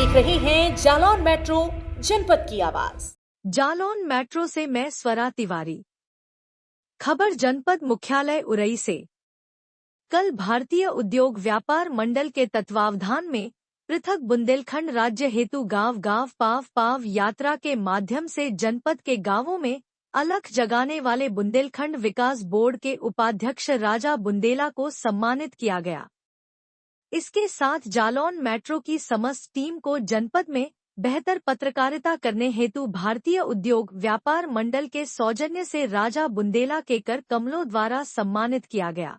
देख रहे हैं जालौन मेट्रो जनपद की आवाज। जालौन मेट्रो से मैं स्वरा तिवारी। खबर जनपद मुख्यालय उरई से। कल भारतीय उद्योग व्यापार मंडल के तत्वावधान में पृथक बुंदेलखंड राज्य हेतु गांव गांव पाव पाव यात्रा के माध्यम से जनपद के गांवों में अलख जगाने वाले बुंदेलखंड विकास बोर्ड के उपाध्यक्ष राजा बुंदेला को सम्मानित किया गया। इसके साथ जालौन मेट्रो की समस्त टीम को जनपद में बेहतर पत्रकारिता करने हेतु भारतीय उद्योग व्यापार मंडल के सौजन्य से राजा बुंदेला के कर कमलों द्वारा सम्मानित किया गया।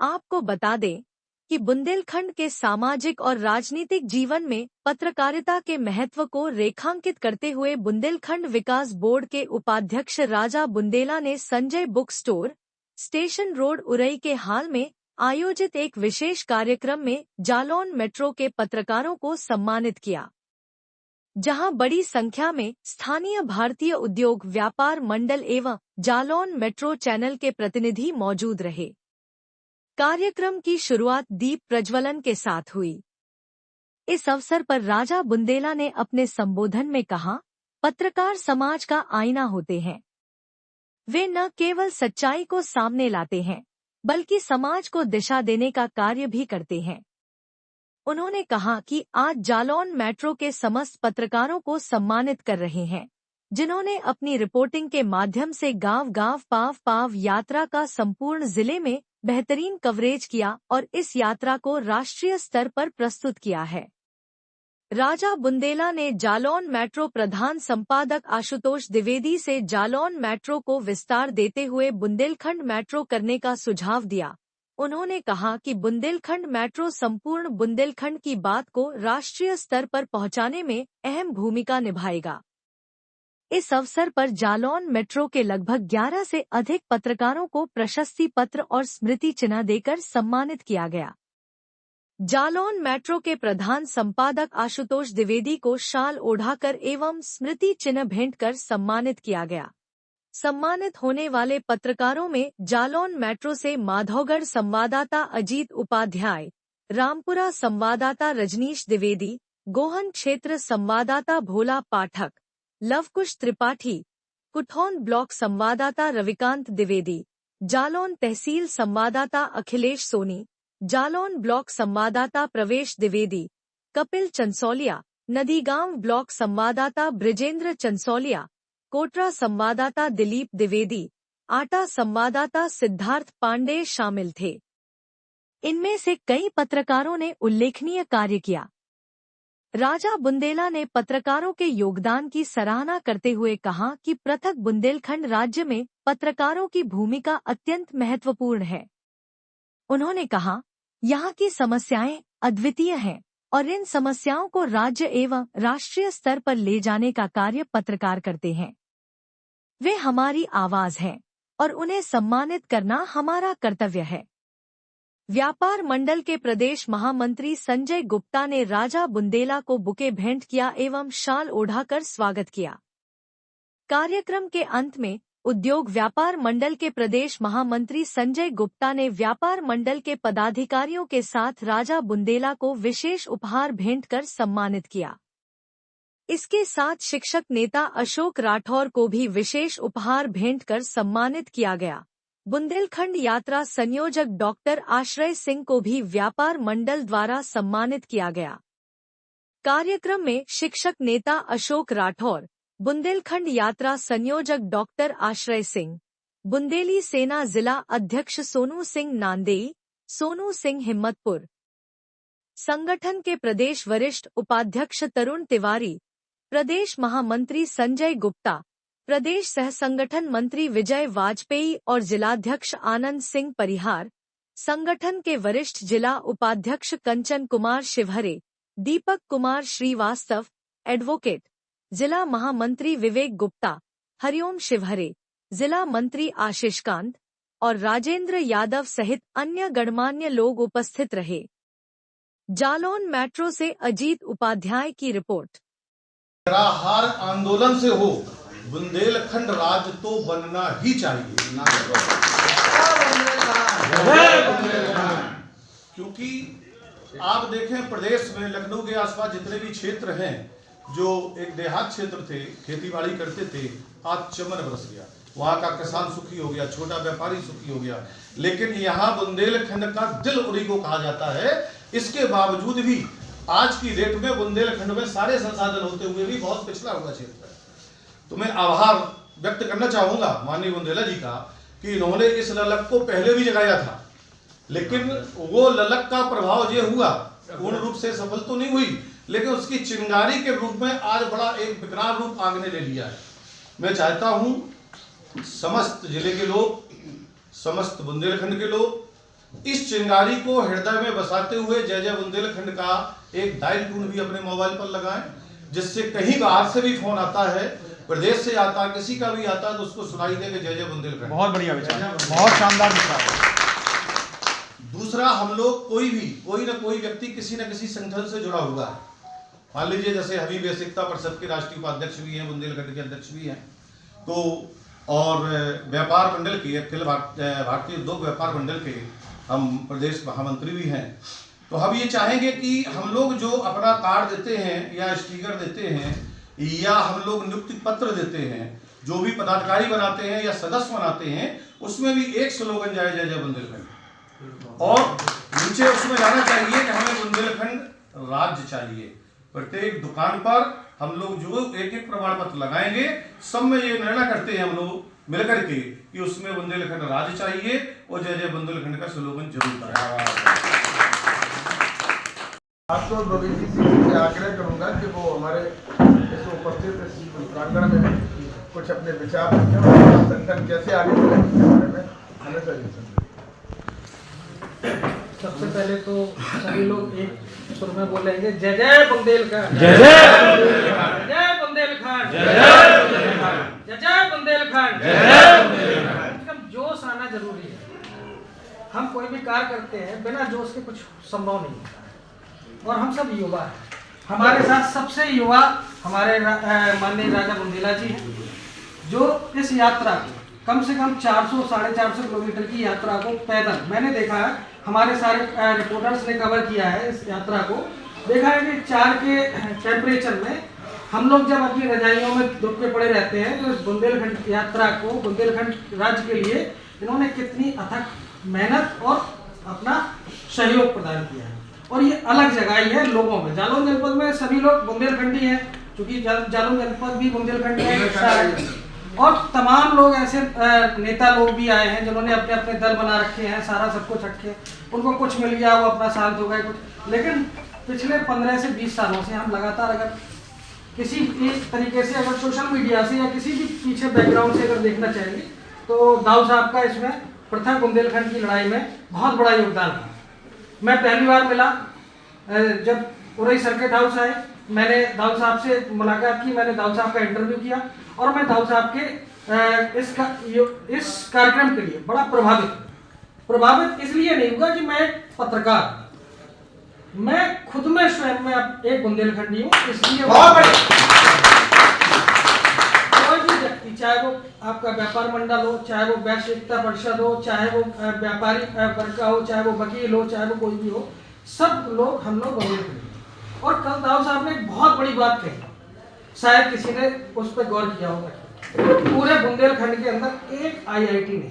आपको बता दें कि बुंदेलखंड के सामाजिक और राजनीतिक जीवन में पत्रकारिता के महत्व को रेखांकित करते हुए बुंदेलखंड विकास बोर्ड के उपाध्यक्ष राजा बुंदेला ने Sanjay book store, station road Orai के हाल में आयोजित एक विशेष कार्यक्रम में जालौन मेट्रो के पत्रकारों को सम्मानित किया, जहां बड़ी संख्या में स्थानीय भारतीय उद्योग व्यापार मंडल एवं जालौन मेट्रो चैनल के प्रतिनिधि मौजूद रहे। कार्यक्रम की शुरुआत दीप प्रज्वलन के साथ हुई। इस अवसर पर राजा बुंदेला ने अपने संबोधन में कहा, पत्रकार समाज का आईना होते हैं। वे न केवल सच्चाई को सामने लाते हैं बल्कि समाज को दिशा देने का कार्य भी करते हैं। उन्होंने कहा कि आज जालौन मेट्रो के समस्त पत्रकारों को सम्मानित कर रहे हैं, जिन्होंने अपनी रिपोर्टिंग के माध्यम से गांव गांव पाव पाव यात्रा का संपूर्ण जिले में बेहतरीन कवरेज किया और इस यात्रा को राष्ट्रीय स्तर पर प्रस्तुत किया है। राजा बुंदेला ने जालौन मेट्रो प्रधान संपादक आशुतोष द्विवेदी से जालौन मेट्रो को विस्तार देते हुए बुंदेलखंड मेट्रो करने का सुझाव दिया। उन्होंने कहा कि बुंदेलखंड मेट्रो संपूर्ण बुंदेलखंड की बात को राष्ट्रीय स्तर पर पहुंचाने में अहम भूमिका निभाएगा। इस अवसर पर जालौन मेट्रो के लगभग 11 से अधिक पत्रकारों को प्रशस्ति पत्र और स्मृति चिन्ह देकर सम्मानित किया गया। जालौन मेट्रो के प्रधान संपादक आशुतोष द्विवेदी को शाल ओढ़ाकर एवं स्मृति चिन्ह भेंट कर सम्मानित किया गया। सम्मानित होने वाले पत्रकारों में जालौन मेट्रो से माधवगढ़ संवाददाता अजीत उपाध्याय, रामपुरा संवाददाता रजनीश द्विवेदी, गोहन क्षेत्र संवाददाता भोला पाठक, लवकुश त्रिपाठी, कुठौन ब्लॉक संवाददाता रविकांत द्विवेदी, जालौन तहसील संवाददाता अखिलेश सोनी, जालौन ब्लॉक संवाददाता प्रवेश द्विवेदी, कपिल चंसौलिया, नदीगांव ब्लॉक संवाददाता ब्रिजेंद्र चंसौलिया, कोटरा संवाददाता दिलीप द्विवेदी, आटा संवाददाता सिद्धार्थ पांडे शामिल थे। इनमें से कई पत्रकारों ने उल्लेखनीय कार्य किया। राजा बुंदेला ने पत्रकारों के योगदान की सराहना करते हुए कहा कि पृथक बुंदेलखंड राज्य में पत्रकारों की भूमिका अत्यंत महत्वपूर्ण है। उन्होंने कहा, यहाँ की समस्याएं अद्वितीय हैं और इन समस्याओं को राज्य एवं राष्ट्रीय स्तर पर ले जाने का कार्य पत्रकार करते हैं। वे हमारी आवाज हैं और उन्हें सम्मानित करना हमारा कर्तव्य है। व्यापार मंडल के प्रदेश महामंत्री संजय गुप्ता ने राजा बुंदेला को बुके भेंट किया एवं शाल ओढ़ाकर स्वागत किया। कार्यक्रम के अंत में उद्योग व्यापार मंडल के प्रदेश महामंत्री संजय गुप्ता ने व्यापार मंडल के पदाधिकारियों के साथ राजा बुंदेला को विशेष उपहार भेंट कर सम्मानित किया। इसके साथ शिक्षक नेता अशोक राठौर को भी विशेष उपहार भेंट कर सम्मानित किया गया। बुंदेलखंड यात्रा संयोजक डॉक्टर आश्रय सिंह को भी व्यापार मंडल द्वारा सम्मानित किया गया। कार्यक्रम में शिक्षक नेता अशोक राठौर, बुंदेलखंड यात्रा संयोजक डॉक्टर आश्रय सिंह, बुंदेली सेना जिला अध्यक्ष सोनू सिंह नांदेई, सोनू सिंह हिम्मतपुर, संगठन के प्रदेश वरिष्ठ उपाध्यक्ष तरुण तिवारी, प्रदेश महामंत्री संजय गुप्ता, प्रदेश सह संगठन मंत्री विजय वाजपेयी और जिलाध्यक्ष आनंद सिंह परिहार, संगठन के वरिष्ठ जिला उपाध्यक्ष कंचन कुमार शिवहरे, दीपक कुमार श्रीवास्तव, एडवोकेट, जिला महामंत्री विवेक गुप्ता, हरिओम शिवहरे, जिला मंत्री आशीष कांत और राजेंद्र यादव सहित अन्य गणमान्य लोग उपस्थित रहे। जालौन मेट्रो से अजीत उपाध्याय की रिपोर्ट। निराहार आंदोलन से हो, बुंदेलखंड राज्य तो बनना ही चाहिए, क्योंकि आप देखें प्रदेश में लखनऊ के आसपास जितने भी क्षेत्र हैं जो एक देहात क्षेत्र थे, खेतीबाड़ी करते थे, आज चमन बरस गया। वहाँ का किसान सुखी हो गया, छोटा व्यापारी सुखी हो गया। लेकिन यहाँ बुंदेलखंड का दिल उरी को कहा जाता है। इसके बावजूद भी आज की डेट में बुंदेलखंड में सारे संसाधन होते हुए भी बहुत पिछड़ा हुआ क्षेत्र है। तो मैं आभार व्यक्त करना चाहूंगा माननीय बुंदेला जी का कि इन्होंने इस ललक को पहले भी जगाया था, लेकिन वो ललक का प्रभाव ये हुआ, पूर्ण रूप से सफल तो नहीं हुई, लेकिन उसकी चिंगारी के रूप में आज बड़ा एक विकराल रूप आंगने ले लिया है। मैं चाहता हूं समस्त जिले के लोग, समस्त बुंदेलखंड के लोग इस चिंगारी को हृदय में बसाते हुए जय जय बुंदेलखंड का एक डायल टून भी अपने मोबाइल पर लगाएं, जिससे कहीं बाहर से भी फोन आता है, प्रदेश से आता, किसी का भी आता, तो उसको सुनाई देगा जय जय बुंदेलखंड। बहुत बढ़िया विचार, बहुत शानदार विचार। दूसरा, हम लोग कोई ना कोई व्यक्ति किसी न किसी संगठन से जुड़ा हुआ है। मान लीजिए जैसे हबीब एकता परिषद के राष्ट्रीय उपाध्यक्ष भी हैं, बुंदेलखंड के अध्यक्ष भी हैं, तो और व्यापार मंडल के अखिल भारतीय उद्योग व्यापार मंडल के हम प्रदेश महामंत्री भी हैं। तो हम ये चाहेंगे कि हम लोग जो अपना कार्ड देते हैं या स्टिकर देते हैं या हम लोग नियुक्ति पत्र देते हैं, जो भी पदाधिकारी बनाते हैं या सदस्य बनाते हैं, उसमें भी एक स्लोगन जाए जय जय बुंदेलखंड, और नीचे उसमें जाना चाहिए कि हमें बुंदेलखंड राज्य चाहिए। प्रत्येक दुकान पर हम लोग जो एक एक प्रमाण पत्र लगाएंगे, सब में ये निर्णय करते हैं हम लोग मिलकर के कि उसमें बुंदेलखंड राज्य चाहिए और जय जय बुंदेलखंड का स्लोगन जरूर करें। आपको गोविंद जी से आग्रह करूंगा कि वो हमारे इस उपस्थित इस प्रांगण में कुछ अपने विचार रखें और संगठन कैसे आगे बढ़े इसके बारे में हमें सजेशन। सबसे पहले तो सभी लोग एक सुर में बोलेंगे जय जय बुंदेलखंड, जय जय जय बुंदेलखंड, जय जय बुंदेलखंड। एकदम जोश आना जरूरी है। हम कोई भी कार्य करते हैं, बिना जोश के कुछ संभव नहीं होता है। और हम सब युवा हैं, हमारे साथ सबसे युवा हमारे माननीय राजा बुंदेला जी हैं, जो इस यात्रा को कम से कम 400-450 किलोमीटर की यात्रा को पैदल, मैंने देखा है, हमारे सारे रिपोर्टर्स ने कवर किया है इस यात्रा को, देखा है कि 4 के टेम्परेचर में हम लोग जब अपनी रजाइयों में दुख के पड़े रहते हैं, तो इस बुंदेलखंड यात्रा को, बुंदेलखंड राज्य के लिए इन्होंने कितनी अथक मेहनत और अपना सहयोग प्रदान किया है। और ये अलग जगह ही है लोगों में। जालौन जनपद में सभी लोग बुंदेलखंडी हैं, क्योंकि जालौन जनपद भी बुंदेलखंड का हिस्सा है। और तमाम लोग ऐसे नेता लोग भी आए हैं जिन्होंने अपने अपने दल बना रखे हैं, सारा सब कुछ रखे, उनको कुछ मिल गया, वो अपना शांत हो गए कुछ। लेकिन पिछले 15 से 20 सालों से हम लगातार अगर किसी एक तरीके से अगर सोशल मीडिया से या किसी भी पीछे बैकग्राउंड से अगर देखना चाहेंगे, तो दाऊ साहब का इसमें पृथक बुंदेलखंड की लड़ाई में बहुत बड़ा योगदान था। मैं पहली बार मिला जब उरई सर्किट हाउस आए, मैंने दाऊ साहब से मुलाकात की, मैंने दाऊ साहब का इंटरव्यू किया, और मैं दाऊ साहब के इस कार्यक्रम के लिए बड़ा प्रभावित इसलिए नहीं हुआ कि मैं एक पत्रकार, मैं खुद में स्वयं में एक बुंदेलखंडी हूँ, इसलिए कोई भी व्यक्ति, चाहे वो आपका व्यापार मंडल हो, चाहे वो वैश्य एकता परिषद हो, चाहे वो व्यापारी वर्ग का हो, चाहे वो वकील हो, चाहे वो कोई भी हो, सब लोग हम लोग बुंदेलखंडी। और कल दाऊ साहब ने एक बहुत बड़ी बात कही, शायद किसी ने उस पर गौर किया होगा, पूरे बुंदेलखंड के अंदर एक IIT नहीं है,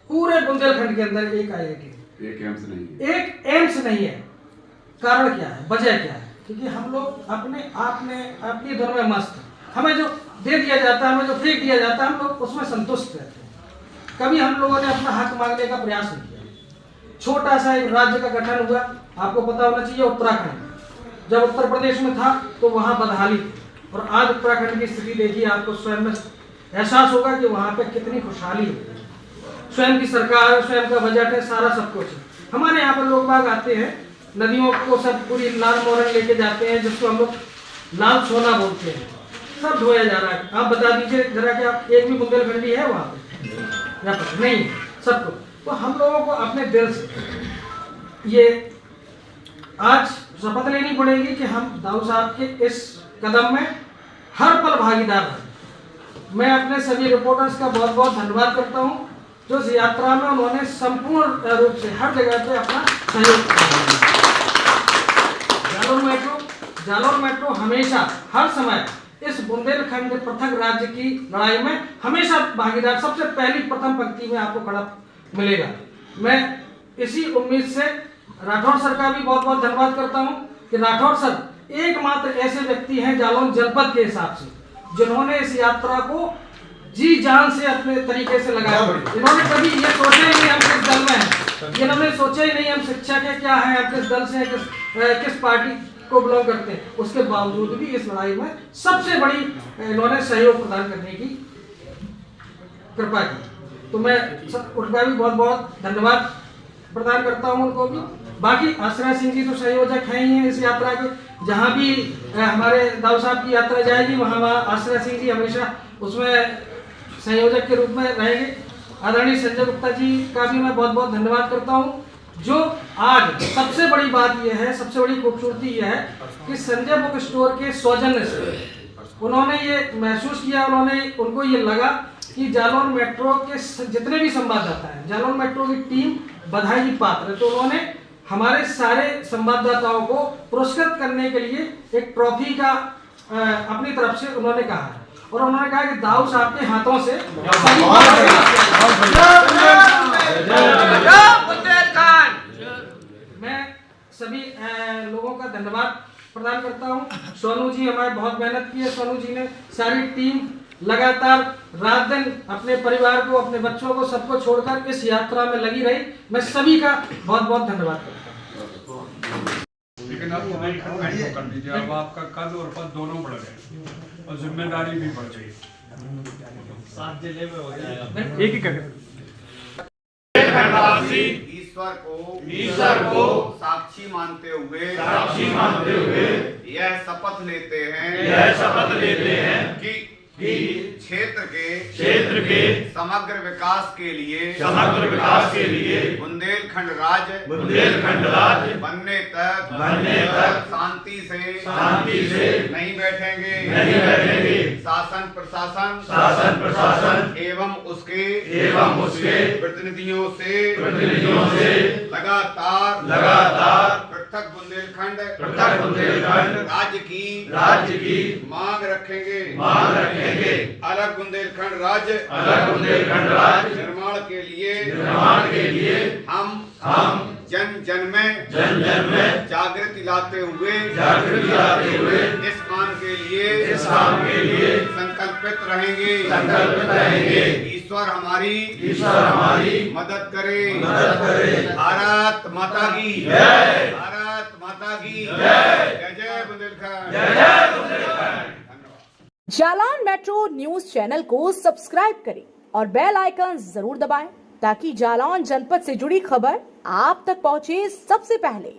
पूरे बुंदेलखंड के अंदर एक IIT नहीं, एक एम्स नहीं है। कारण क्या है, वजह क्या है? क्योंकि हम लोग अपने आप में अपनी धुन में मस्त हैं, हमें जो दे दिया जाता है, हमें जो फेंक दिया जाता है, हम लोग उसमें संतुष्ट रहते हैं। कभी हम लोगों ने अपना हक मांगने का प्रयास नहीं किया। छोटा सा एक राज्य का गठन हुआ, आपको पता होना चाहिए, उत्तराखंड। जब उत्तर प्रदेश में था तो वहाँ बदहाली थी, और आज उत्तराखंड की स्थिति देखिए, आपको स्वयं में एहसास होगा कि वहाँ पे कितनी खुशहाली है। स्वयं की सरकार, स्वयं का बजट है, सारा सब कुछ है। हमारे यहाँ पर लोग बाग आते हैं, नदियों को सब पूरी लाल मोरन लेके जाते हैं, जिसको हम लोग लाल सोना बोलते हैं, सब धोया जा रहा है। आप बता दीजिए जरा कि आप एक भी बुंदेलखंडी है वहाँ पे? नहीं, सबको। तो हम लोगों को अपने दिल से ये आज शपथ लेनी पड़ेगी कि हम दाऊ साहब के इस कदम में हर पल भागीदार हैं। मैं अपने सभी रिपोर्टर्स का बहुत बहुत धन्यवाद करता हूं, जो इस यात्रा में उन्होंने संपूर्ण रूप से हर जगह पे अपना सहयोग किया। जालौर मेट्रो हमेशा हर समय इस बुंदेलखंड पृथक राज्य की लड़ाई में हमेशा भागीदार, सबसे पहली प्रथम पंक्ति में आपको खड़ा मिलेगा। मैं इसी उम्मीद से राठौर सर का भी बहुत बहुत धन्यवाद करता हूं कि राठौर सर एकमात्र ऐसे व्यक्ति हैं जालौन जनपद के हिसाब से जिन्होंने इस यात्रा को जी जान से अपने तरीके से लगाया। इन्होंने कभी ये सोचा ही नहीं हम किस दल में हैं, इन्होंने सोचा ही नहीं हम शिक्षा के क्या हैं, हम किस दल से हैं, किस पार्टी को बिलोंग करते हैं। उसके बावजूद भी इस लड़ाई में सबसे बड़ी इन्होंने सहयोग प्रदान करने की कृपा की। तो मैं उनका भी बहुत बहुत धन्यवाद प्रदान करता हूं उनको भी। बाकी आश्रय सिंह जी तो संयोजक हैं ही हैं इस यात्रा के, जहां भी हमारे दाऊ साहब की यात्रा जाएगी वहां आश्रय सिंह जी हमेशा उसमें संयोजक के रूप में रहेंगे। आदरणीय संजय गुप्ता जी का भी मैं बहुत बहुत धन्यवाद करता हूं, जो आज सबसे बड़ी बात यह है, सबसे बड़ी खूबसूरती यह है कि संजय बुक स्टोर के सौजन्य से उन्होंने ये महसूस किया, उनको ये लगा कि जालौन मेट्रो के जितने भी संवाददाता हैं, जालौन मेट्रो की टीम बधाई की पात्र है। तो उन्होंने हमारे सारे संवाददाताओं को पुरस्कृत करने के लिए एक ट्रॉफी का अपनी तरफ से उन्होंने कहा है, और उन्होंने कहा कि दाऊ साहब के हाथों से मैं सभी लोगों का धन्यवाद प्रदान करता हूं। सोनू जी हमारे बहुत मेहनत की है, सोनू जी ने सारी टीम लगातार रात दिन अपने परिवार को, अपने बच्चों को, सबको छोड़कर इस यात्रा में लगी रही। मैं सभी का बहुत बहुत धन्यवाद करता हूं। लेकिन आप बुंदेलखंड कर दीजिए, अब आपका कद और पद दोनों बढ़ गए और जिम्मेदारी भी बढ़ गई। 7 जिले में हो जाएगा। एक ही कर ईश्वर को साक्षी मानते हुए यह शपथ लेते हैं कि क्षेत्र के समग्र विकास के लिए बुंदेलखंड राज्य बनने तक शांति से नहीं बैठेंगे। शासन प्रशासन एवं उसके प्रतिनिधियों से लगातार पृथक बुंदेलखंड राज्य की मांग रखेंगे। अलग बुंदेलखंड राज्य निर्माण के लिए हम जन में जागृति लाते हुए इस काम के लिए संकल्पित रहेंगे। ईश्वर हमारी मदद करे। भारत माता की जय। जय जय Bundelkhand. Jalaun metro news channel को सब्सक्राइब करें और बेल आइकन जरूर दबाएं ताकि जालौन जनपद से जुड़ी खबर आप तक पहुंचे सबसे पहले।